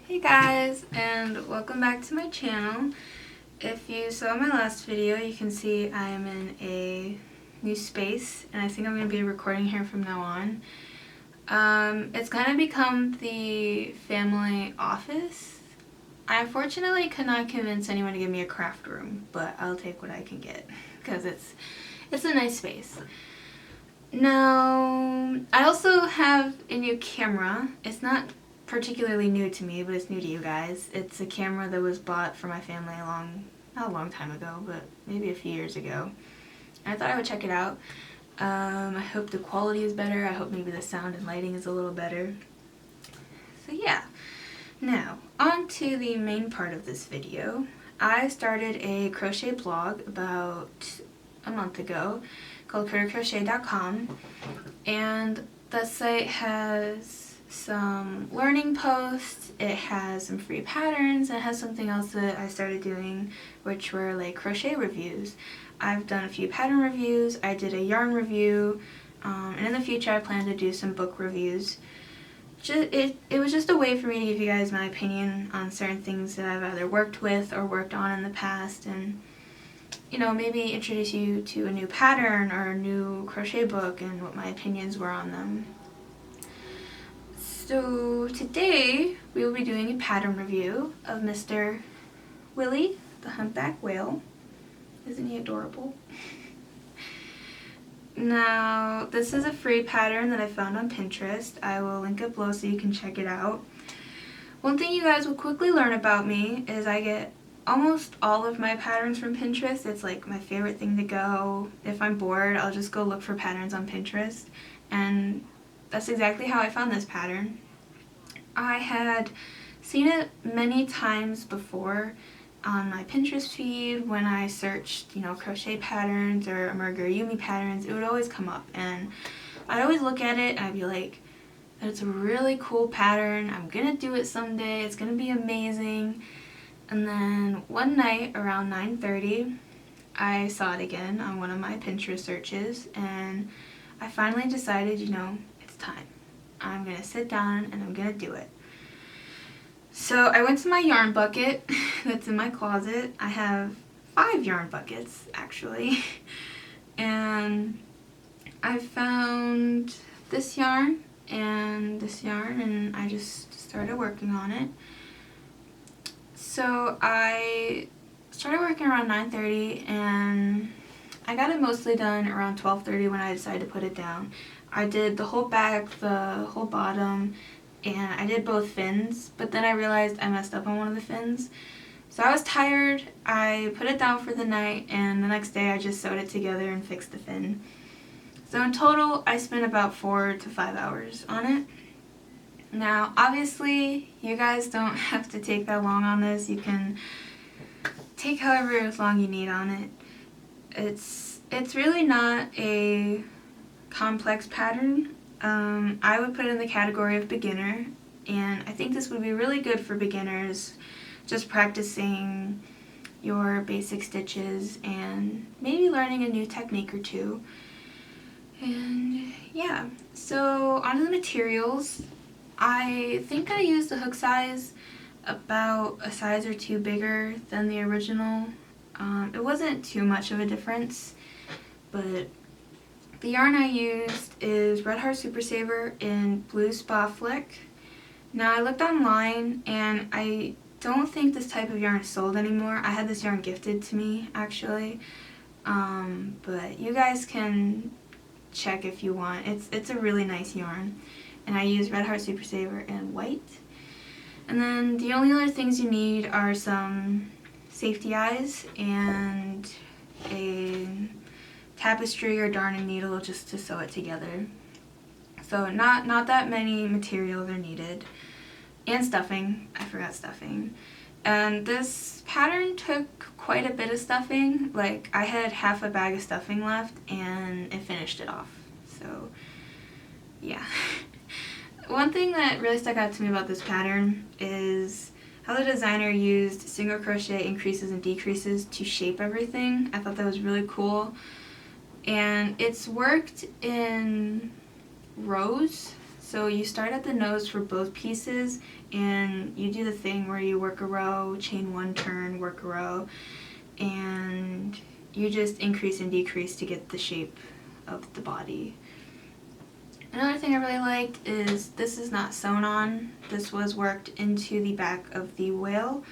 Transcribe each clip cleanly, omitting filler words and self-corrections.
Hey guys, and welcome back to my channel. If you saw my last video, you can see I am in a new space, and I think I'm going to be recording here from now on. It's going to become the family office. I unfortunately could not convince anyone to give me a craft room, but I'll take what I can get because it's a nice space. Now, I also have a new camera. It's not particularly new to me, but it's new to you guys. It's a camera that was bought for my family not a long time ago, but maybe a few years ago. And I thought I would check it out. I hope the quality is better. I hope maybe the sound and lighting is a little better. So yeah. Now, on to the main part of this video. I started a crochet blog about a month ago called CritterCrochet.com, and the site has some learning posts, it has some free patterns, and it has something else that I started doing, which were like crochet reviews. I've done a few pattern reviews, I did a yarn review, and in the future I plan to do some book reviews. It was just a way for me to give you guys my opinion on certain things that I've either worked with or worked on in the past, and you know, maybe introduce you to a new pattern or a new crochet book and what my opinions were on them. So today we will be doing a pattern review of Mr. Willie, the humpback whale. Isn't he adorable? Now, this is a free pattern that I found on Pinterest. I will link it below so you can check it out. One thing you guys will quickly learn about me is I get almost all of my patterns from Pinterest. It's like my favorite thing to go. If I'm bored, I'll just go look for patterns on Pinterest, and that's exactly how I found this pattern. I had seen it many times before on my Pinterest feed when I searched, you know, crochet patterns or amigurumi patterns. It would always come up, and I'd always look at it and I'd be like, that's a really cool pattern, I'm gonna do it someday, it's gonna be amazing. And then one night around 9:30, I saw it again on one of my Pinterest searches, and I finally decided, you know, it's time. I'm going to sit down and I'm going to do it. So I went to my yarn bucket that's in my closet. I have 5 yarn buckets, actually. And I found this yarn and this yarn, and I just started working on it. So I started working around 9:30, and I got it mostly done around 12:30 when I decided to put it down. I did the whole back, the whole bottom, and I did both fins, but then I realized I messed up on one of the fins. So I was tired, I put it down for the night, and the next day I just sewed it together and fixed the fin. So in total, I spent about 4 to 5 hours on it. Now, obviously, you guys don't have to take that long on this. You can take however long you need on it. It's really not a complex pattern. I would put it in the category of beginner, and I think this would be really good for beginners, just practicing your basic stitches and maybe learning a new technique or two. And yeah, so onto the materials. I think I used a hook size about a size or 2 bigger than the original. It wasn't too much of a difference, but the yarn I used is Red Heart Super Saver in Blue Spa Flick. Now I looked online, and I don't think this type of yarn is sold anymore. I had this yarn gifted to me, actually, but you guys can check if you want. It's a really nice yarn. And I use Red Heart Super Saver in white. And then the only other things you need are some safety eyes and a tapestry or darning needle just to sew it together. So not that many materials are needed. And stuffing. I forgot stuffing. And this pattern took quite a bit of stuffing. Like, I had half a bag of stuffing left, and it finished it off. So yeah. One thing that really stuck out to me about this pattern is how the designer used single crochet increases and decreases to shape everything. I thought that was really cool. And it's worked in rows, So you start at the nose for both pieces, and you do the thing where you work a row, chain one, turn, work a row, and you just increase and decrease to get the shape of the body. Another thing I really liked is this is not sewn on. This was worked into the back of the whale.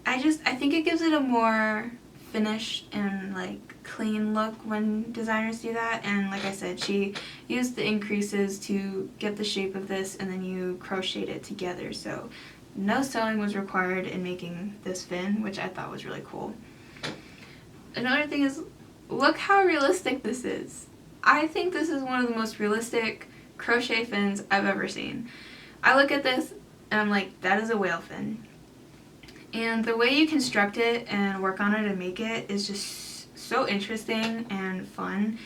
I think it gives it a more finished and like clean look when designers do that, and like I said, she used the increases to get the shape of this, and then you crocheted it together, so no sewing was required in making this fin, which I thought was really cool. Another thing is, look how realistic this is. I think this is one of the most realistic crochet fins I've ever seen. I look at this and I'm like, that is a whale fin. And the way you construct it and work on it and make it is just so interesting and fun.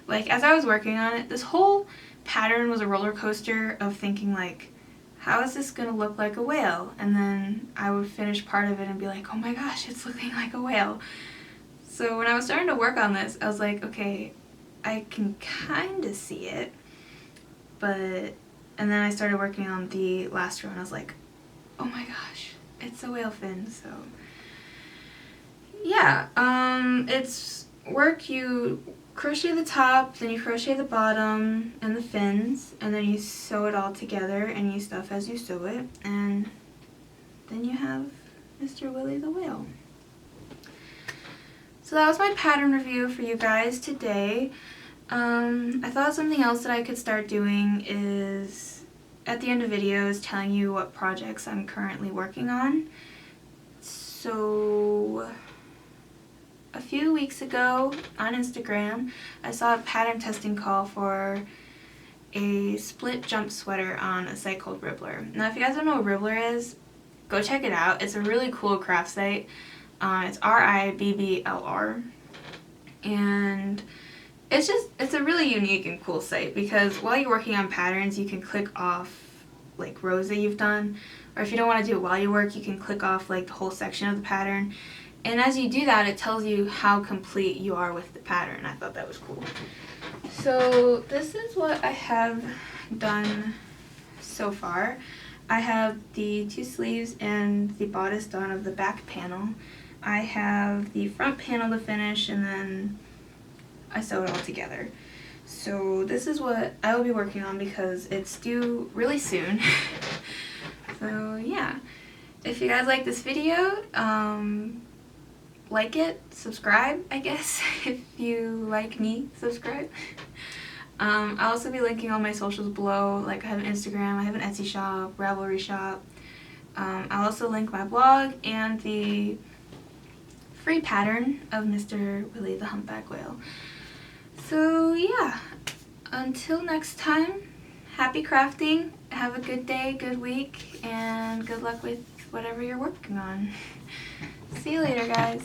Like, as I was working on it, this whole pattern was a roller coaster of thinking like, how is this gonna look like a whale? And then I would finish part of it and be like, oh my gosh, it's looking like a whale. So when I was starting to work on this, I was like, okay, I can kind of see it, and then I started working on the last row and I was like, oh my gosh, it's a whale fin. So yeah, it's work. You crochet the top, then you crochet the bottom and the fins, and then you sew it all together and you stuff as you sew it, and then you have Mr. Willie the Whale. So that was my pattern review for you guys today. I thought something else that I could start doing is at the end of videos telling you what projects I'm currently working on. So a few weeks ago on Instagram, I saw a pattern testing call for a split jump sweater on a site called Ribbler. Now if you guys don't know what Ribbler is, go check it out. It's a really cool craft site. It's RIBBLR, and it's a really unique and cool site because while you're working on patterns, you can click off like rows that you've done, or if you don't want to do it while you work, you can click off like the whole section of the pattern, and as you do that, it tells you how complete you are with the pattern. I thought that was cool. So this is what I have done so far. I have the two sleeves and the bodice done of the back panel. I have the front panel to finish, and then I sew it all together. So this is what I will be working on because it's due really soon. So yeah, if you guys like this video, like it, subscribe, I guess. If you like me, subscribe. I'll also be linking all my socials below. Like, I have an Instagram, I have an Etsy shop, Ravelry shop. I'll also link my blog and the free pattern of Mr. Willie the Humpback Whale. So yeah, until next time, happy crafting, have a good day, good week, and good luck with whatever you're working on. See you later, guys.